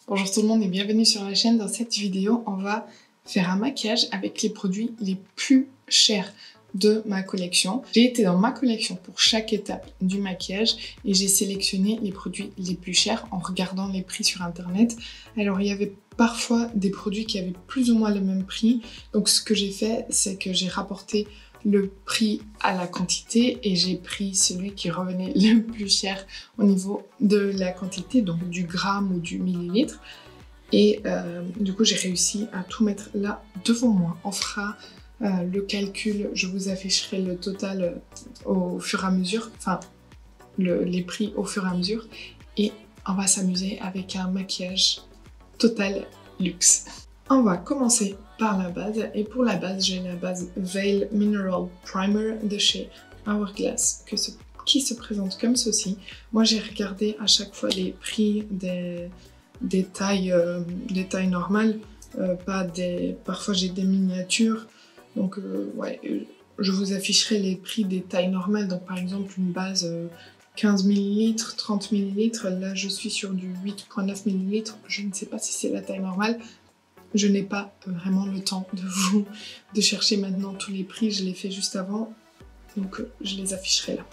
Bonjour tout le monde et bienvenue sur la chaîne. Dans cette vidéo, on va faire un maquillage avec les produits les plus chers de ma collection. J'ai été dans ma collection pour chaque étape du maquillage et j'ai sélectionné les produits les plus chers en regardant les prix sur internet. Alors il y avait parfois des produits qui avaient plus ou moins le même prix. Donc ce que j'ai fait, c'est que j'ai rapporté le prix à la quantité et j'ai pris celui qui revenait le plus cher au niveau de la quantité, donc du gramme ou du millilitre. Et du coup, j'ai réussi à tout mettre là devant moi. On fera le calcul, je vous afficherai le total au fur et à mesure, enfin les prix au fur et à mesure. Et on va s'amuser avec un maquillage total luxe. On va commencer par la base et pour la base, j'ai la base Veil Mineral Primer de chez Hourglass qui se présente comme ceci. Moi, j'ai regardé à chaque fois les prix des tailles normales, parfois j'ai des miniatures, donc ouais, je vous afficherai les prix des tailles normales. Donc par exemple une base 15 ml, 30 ml, là je suis sur du 8,9 ml, je ne sais pas si c'est la taille normale. Je n'ai pas vraiment le temps de chercher maintenant tous les prix, je l'ai fait juste avant, donc je les afficherai là.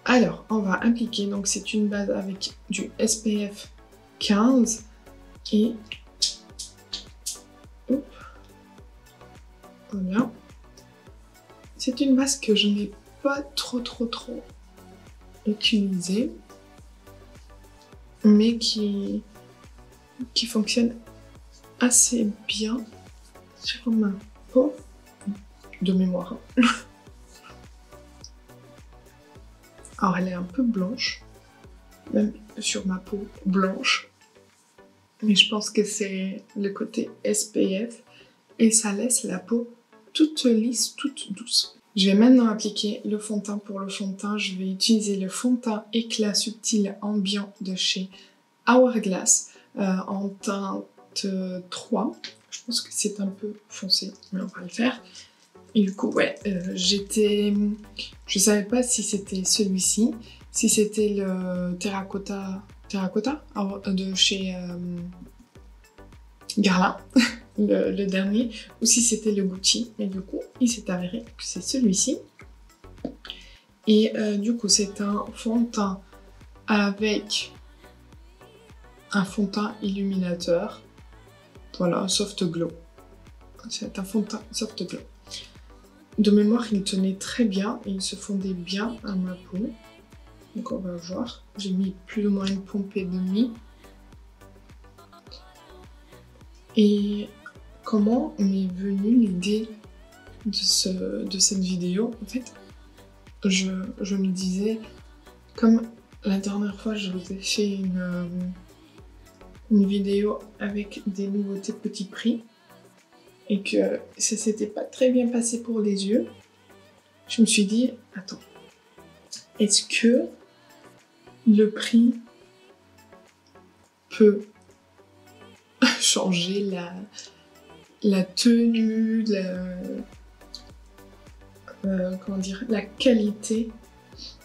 Alors, on va appliquer, donc c'est une base avec du SPF 15 et... Hop. Voilà. C'est une base que je n'ai pas trop utilisée, mais qui fonctionne assez bien sur ma peau de mémoire. Alors elle est un peu blanche, même sur ma peau blanche, mais je pense que c'est le côté SPF et ça laisse la peau toute lisse, toute douce. Je vais maintenant appliquer le fond de teint. Pour le fond de teint, je vais utiliser le fond de teint éclat subtil ambiant de chez Hourglass en teinte 3. Je pense que c'est un peu foncé, mais on va le faire. Et du coup, ouais, je savais pas si c'était celui-ci, si c'était le terracotta de chez Guerlain, le dernier, ou si c'était le Gucci. Et du coup, il s'est avéré que c'est celui-ci. Et du coup, c'est un fond de teint avec un fond de teint illuminateur. Voilà, un soft glow. C'est un fond de teint soft glow. De mémoire, il tenait très bien et il se fondait bien à ma peau. Donc on va voir. J'ai mis plus ou moins une pompée de mie. Et comment m'est venue l'idée de cette vidéo? En fait, je me disais, comme la dernière fois, je vous ai fait une vidéo avec des nouveautés petit prix et que ça s'était pas très bien passé pour les yeux, je me suis dit, attends, est-ce que le prix peut changer la tenue, comment dire, la qualité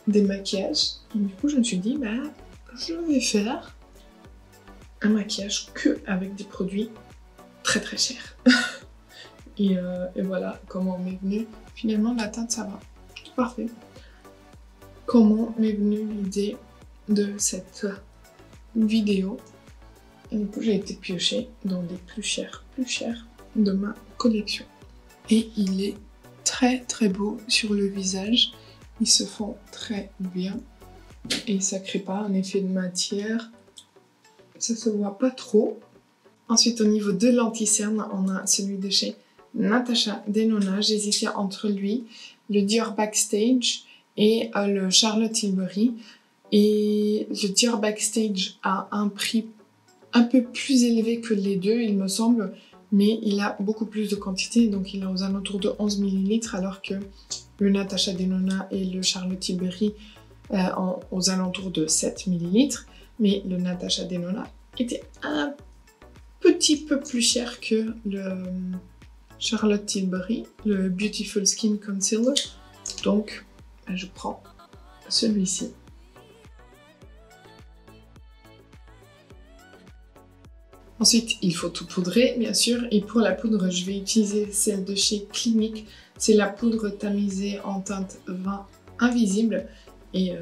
des maquillages? Et du coup, je me suis dit, bah, je vais faire un maquillage que avec des produits très chers. Et voilà comment m'est venue. Finalement, la teinte, ça va. Tout parfait. Comment m'est venue l'idée de cette vidéo? Et du coup, j'ai été piocher dans les plus chers de ma collection. Et il est très beau sur le visage. Il se fond très bien. Et ça crée pas un effet de matière. Ça se voit pas trop. Ensuite, au niveau de l'anti-cerne, on a celui de chez Natasha Denona. J'hésitais entre lui, le Dior Backstage et le Charlotte Tilbury. Et le Dior Backstage a un prix un peu plus élevé que les deux, il me semble, mais il a beaucoup plus de quantité, donc il est aux alentours de 11 ml, alors que le Natasha Denona et le Charlotte Tilbury ont aux alentours de 7 ml. Mais le Natasha Denona était un petit peu plus cher que le Charlotte Tilbury, le Beautiful Skin Concealer. Donc, je prends celui-ci. Ensuite, il faut tout poudrer, bien sûr. Et pour la poudre, je vais utiliser celle de chez Clinique. C'est la poudre tamisée en teinte vin invisible. Et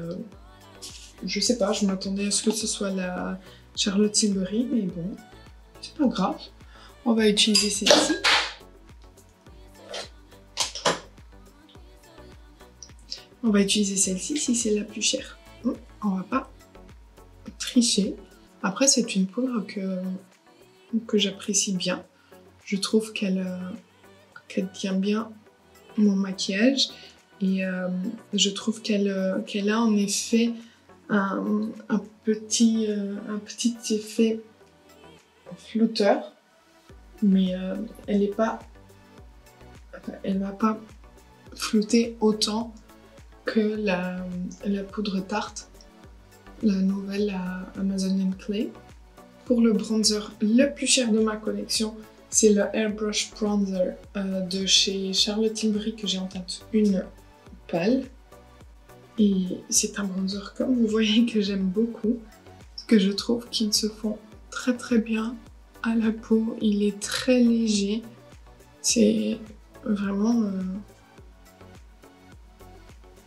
je sais pas, je m'attendais à ce que ce soit la Charlotte Tilbury, mais bon, c'est pas grave. On va utiliser celle-ci. On va utiliser celle-ci si c'est la plus chère. On va pas tricher. Après, c'est une poudre que j'apprécie bien. Je trouve qu'elle tient bien mon maquillage et je trouve qu'elle a en effet un petit effet flouteur, mais elle va pas flouter autant que la poudre Tarte, la nouvelle Amazonian Clay. Pour le bronzer le plus cher de ma collection, c'est le Airbrush Bronzer de chez Charlotte Tilbury que j'ai en teinte une pâle. Et c'est un bronzer, comme vous voyez, que j'aime beaucoup, parce que je trouve qu'ils se font très très bien à la peau. Il est très léger. C'est vraiment...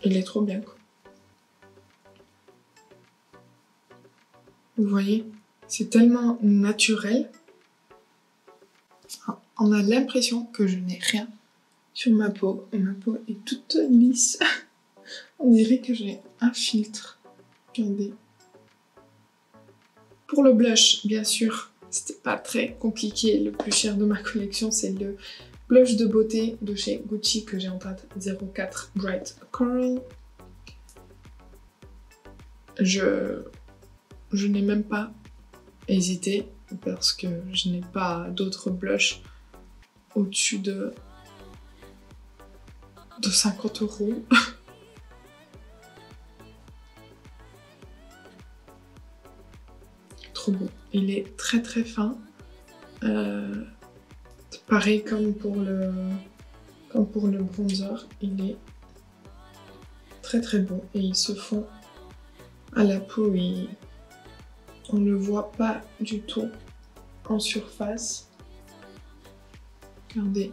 il est trop bien, quoi. Vous voyez, c'est tellement naturel. On a l'impression que je n'ai rien sur ma peau. Ma peau est toute lisse. On dirait que j'ai un filtre. Regardez. Pour le blush, bien sûr, c'était pas très compliqué. Le plus cher de ma collection, c'est le blush de beauté de chez Gucci que j'ai en teinte 04 Bright Coral. Je n'ai même pas hésité parce que je n'ai pas d'autres blushs au-dessus de 50 €. Trop beau. Il est très très fin. Pareil comme pour le bronzer, il est très très beau et ils se font à la peau. On ne le voit pas du tout en surface. Regardez.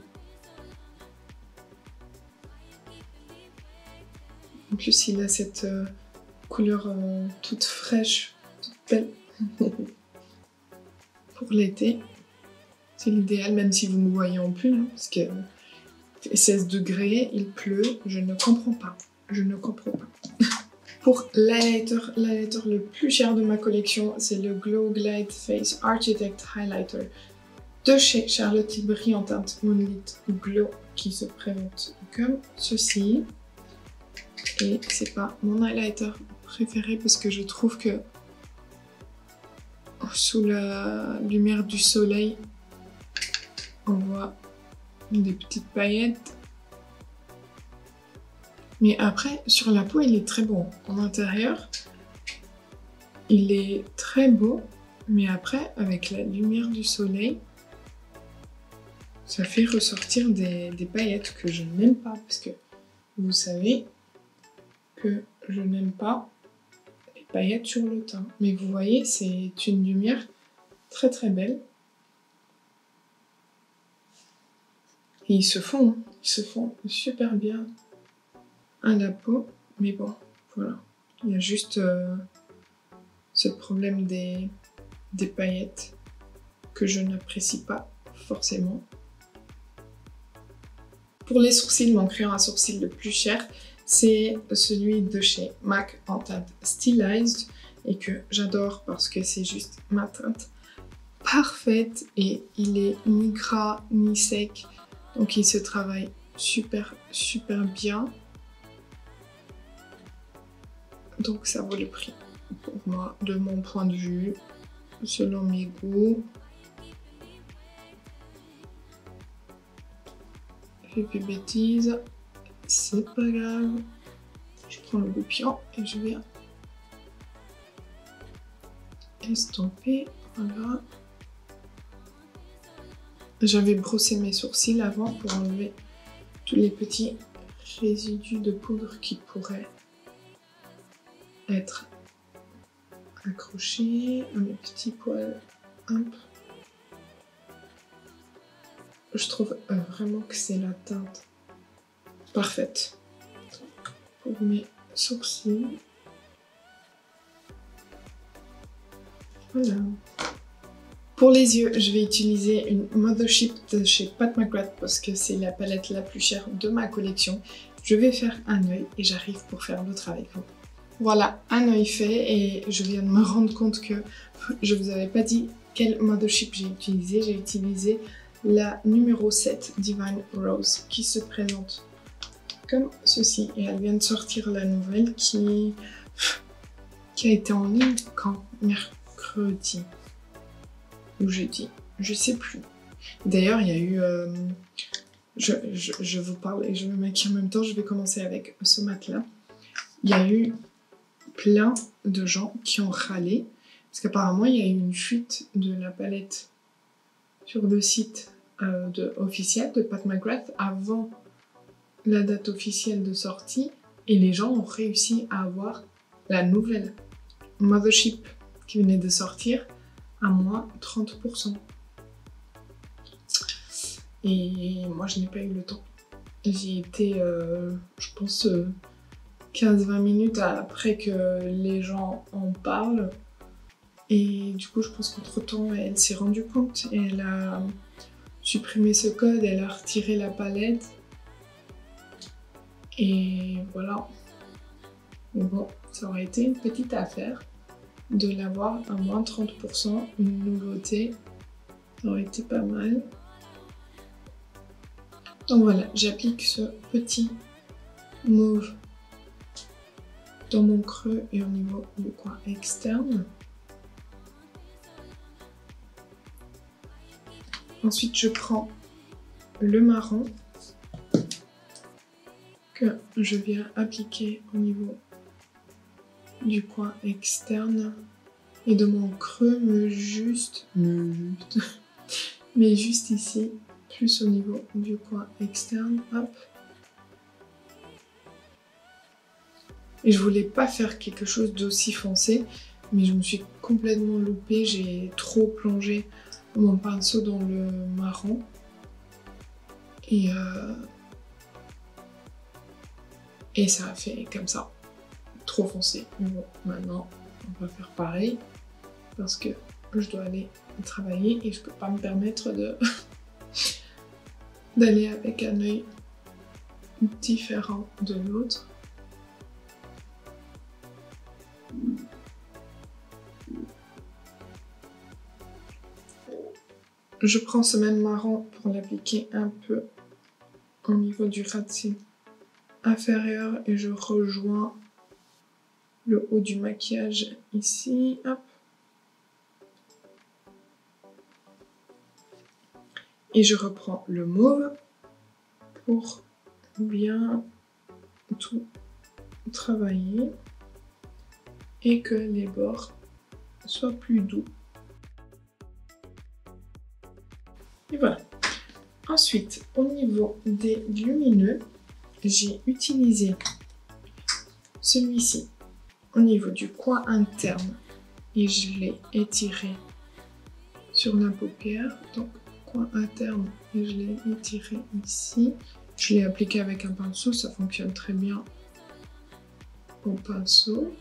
En plus, il a cette couleur toute fraîche, toute belle. Pour l'été, c'est l'idéal, même si vous me voyez en pull, hein, parce que fait 16 degrés, il pleut, je ne comprends pas. Je ne comprends pas. Pour l'highlighter le plus cher de ma collection, c'est le Glow Glide Face Architect Highlighter de chez Charlotte Tilbury en teinte Moonlit Glow qui se présente comme ceci. Et c'est pas mon highlighter préféré parce que je trouve que sous la lumière du soleil, on voit des petites paillettes. Mais après, sur la peau, il est très beau. En intérieur, il est très beau. Mais après, avec la lumière du soleil, ça fait ressortir des paillettes que je n'aime pas. Parce que vous savez que je n'aime pas les paillettes sur le teint. Mais vous voyez, c'est une lumière très très belle. Et ils se font super bien à la peau, mais bon, voilà. Il y a juste ce problème des paillettes que je n'apprécie pas forcément. Pour les sourcils, mon crayon à sourcils le plus cher, c'est celui de chez MAC en teinte Stylized et que j'adore parce que c'est juste ma teinte parfaite et il est ni gras ni sec, donc il se travaille super bien. Donc ça vaut le prix pour moi, de mon point de vue, selon mes goûts. J'ai fait bêtise, c'est pas grave. Je prends le goupillon et je vais estomper, voilà. J'avais brossé mes sourcils avant pour enlever tous les petits résidus de poudre qui pourraient être accrochés à mes petits poils. Hop. je trouve vraiment que c'est la teinte parfaite pour mes sourcils. Voilà. Pour les yeux, je vais utiliser une Mothership de chez Pat McGrath parce que c'est la palette la plus chère de ma collection. Je vais faire un œil et j'arrive pour faire l'autre avec vous. Voilà, un œil fait et je viens de me rendre compte que je vous avais pas dit quelle Mothership j'ai utilisé. J'ai utilisé la numéro 7 Divine Rose qui se présente comme ceci. Et elle vient de sortir la nouvelle qui a été en ligne quand? Mercredi ou jeudi, je sais plus. D'ailleurs, il y a eu... je vous parle et je me maquille en même temps, je vais commencer avec ce mat-là. Il y a eu plein de gens qui ont râlé parce qu'apparemment il y a eu une fuite de la palette sur le site officiel de Pat McGrath avant la date officielle de sortie et les gens ont réussi à avoir la nouvelle Mothership qui venait de sortir à moins 30%. Et moi je n'ai pas eu le temps. J'ai été, je pense, 15-20 minutes après que les gens en parlent. Et du coup, je pense qu'entre temps, elle s'est rendue compte et elle a supprimé ce code, elle a retiré la palette. Et voilà. Mais bon, ça aurait été une petite affaire de l'avoir à moins 30%, une nouveauté. Ça aurait été pas mal. Donc voilà, j'applique ce petit mauve dans mon creux et au niveau du coin externe. Ensuite, je prends le marron que je viens appliquer au niveau du coin externe et de mon creux, mais juste ici, plus au niveau du coin externe. Hop. Et je voulais pas faire quelque chose d'aussi foncé, mais je me suis complètement loupée, j'ai trop plongé mon pinceau dans le marron. Et ça a fait comme ça, trop foncé. Mais bon, maintenant, on va faire pareil, parce que je dois aller travailler et je peux pas me permettre d'aller avec un œil différent de l'autre. Je prends ce même marron pour l'appliquer un peu au niveau du ras de cils inférieur et je rejoins le haut du maquillage ici. Hop. Et je reprends le mauve pour bien tout travailler et que les bords soient plus doux. Et voilà. Ensuite, au niveau des lumineux, j'ai utilisé celui-ci au niveau du coin interne et je l'ai étiré sur la paupière. Donc, coin interne et je l'ai étiré ici. Je l'ai appliqué avec un pinceau, ça fonctionne très bien au pinceau.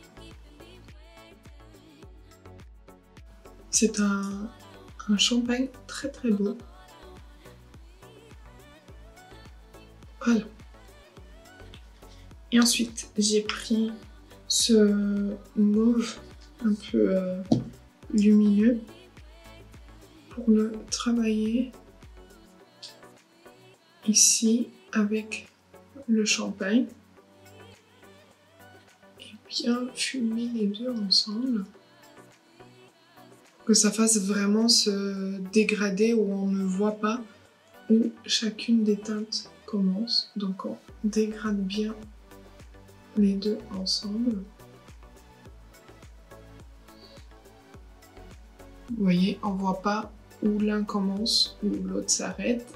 C'est un champagne très très beau. Voilà. Et ensuite, j'ai pris ce mauve un peu lumineux pour le travailler ici avec le champagne et bien fumer les deux ensemble pour que ça fasse vraiment ce dégradé où on ne voit pas où chacune des teintes commence. Donc on dégrade bien les deux ensemble. Vous voyez, on voit pas où l'un commence, où l'autre s'arrête.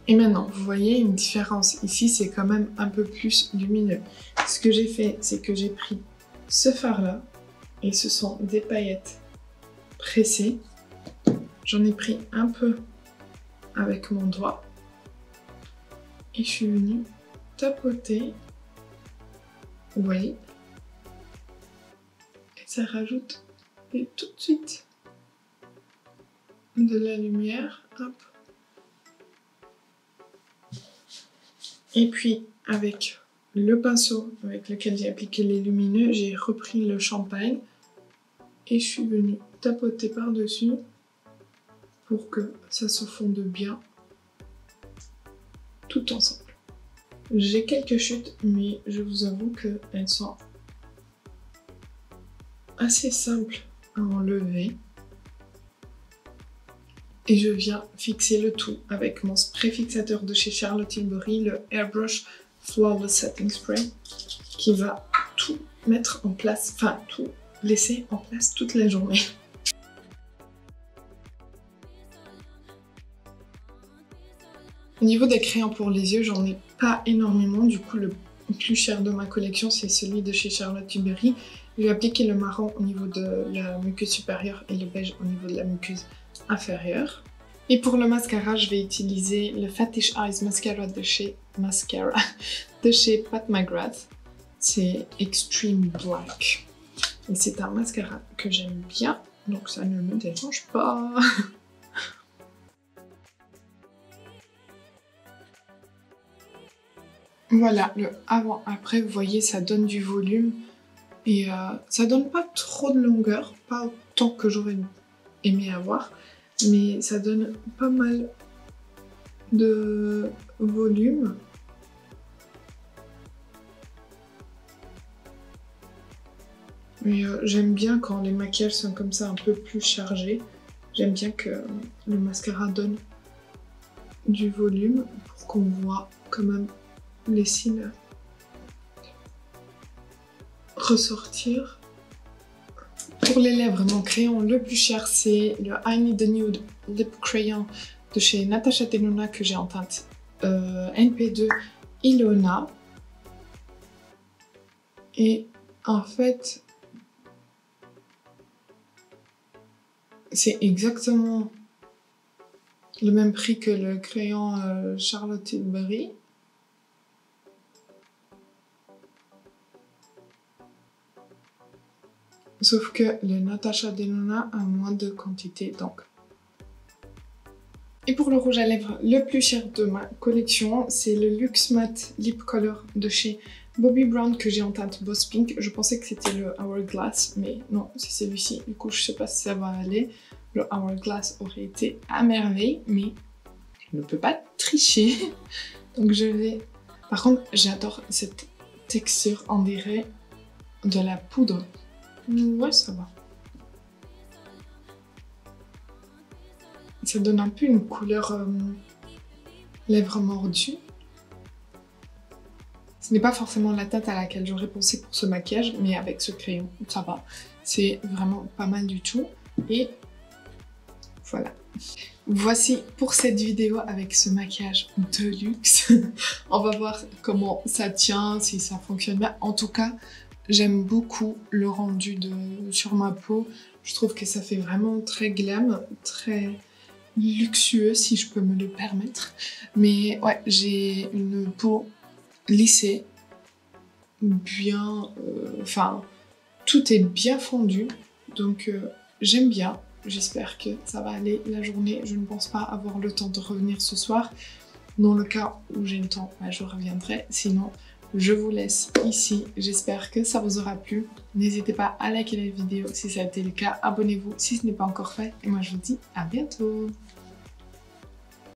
Et maintenant, vous voyez une différence. Ici, c'est quand même un peu plus lumineux. Ce que j'ai fait, c'est que j'ai pris ce fard-là, et ce sont des paillettes pressées. J'en ai pris un peu avec mon doigt et je suis venue tapoter. Vous voyez? Et ça rajoute tout de suite de la lumière. Hop. Et puis avec le pinceau avec lequel j'ai appliqué les lumineux, j'ai repris le champagne et je suis venue tapoter par-dessus pour que ça se fonde bien tout ensemble. J'ai quelques chutes, mais je vous avoue qu'elles sont assez simples à enlever. Et je viens fixer le tout avec mon spray fixateur de chez Charlotte Tilbury, le Airbrush Flawless Setting Spray, qui va tout mettre en place, enfin tout laisser en place toute la journée. Au niveau des crayons pour les yeux, j'en ai pas énormément, du coup le plus cher de ma collection c'est celui de chez Charlotte Tilbury. Je vais appliquer le marron au niveau de la muqueuse supérieure et le beige au niveau de la muqueuse inférieure. Et pour le mascara, je vais utiliser le Fetish Eyes Mascara de chez Pat McGrath. C'est Extreme Black. Et c'est un mascara que j'aime bien, donc ça ne me dérange pas. Voilà, le avant-après, vous voyez, ça donne du volume. Et ça donne pas trop de longueur, pas autant que j'aurais aimé avoir, mais ça donne pas mal de volume. Mais j'aime bien quand les maquillages sont comme ça un peu plus chargés. J'aime bien que le mascara donne du volume pour qu'on voit quand même les cils ressortir. Pour les lèvres, mon crayon le plus cher, c'est le I Need a Nude Lip Crayon de chez Natasha Denona que j'ai en teinte NP2 Ilona. Et en fait, c'est exactement le même prix que le crayon Charlotte Tilbury. Sauf que le Natasha Denona a moins de quantité, donc. Et pour le rouge à lèvres le plus cher de ma collection, c'est le Luxe Matte Lip Color de chez Bobbi Brown que j'ai en teinte Boss Pink. Je pensais que c'était le Hourglass, mais non, c'est celui-ci. Du coup, je sais pas si ça va aller. Le Hourglass aurait été à merveille, mais je ne peux pas tricher. Donc je vais... Par contre, j'adore cette texture, on dirait de la poudre. Ouais, ça va. Ça donne un peu une couleur lèvres mordues. Ce n'est pas forcément la teinte à laquelle j'aurais pensé pour ce maquillage, mais avec ce crayon, ça va. C'est vraiment pas mal du tout. Et voilà. Voici pour cette vidéo avec ce maquillage de luxe. On va voir comment ça tient, si ça fonctionne bien. En tout cas, j'aime beaucoup le rendu sur ma peau. Je trouve que ça fait vraiment très glam, très luxueux si je peux me le permettre. Mais ouais, j'ai une peau lissée, bien... Enfin, tout est bien fondu. Donc j'aime bien. J'espère que ça va aller la journée. Je ne pense pas avoir le temps de revenir ce soir. Dans le cas où j'ai le temps, je reviendrai. Sinon, je vous laisse ici. J'espère que ça vous aura plu. N'hésitez pas à liker la vidéo si ça a été le cas. Abonnez-vous si ce n'est pas encore fait. Et moi, je vous dis à bientôt.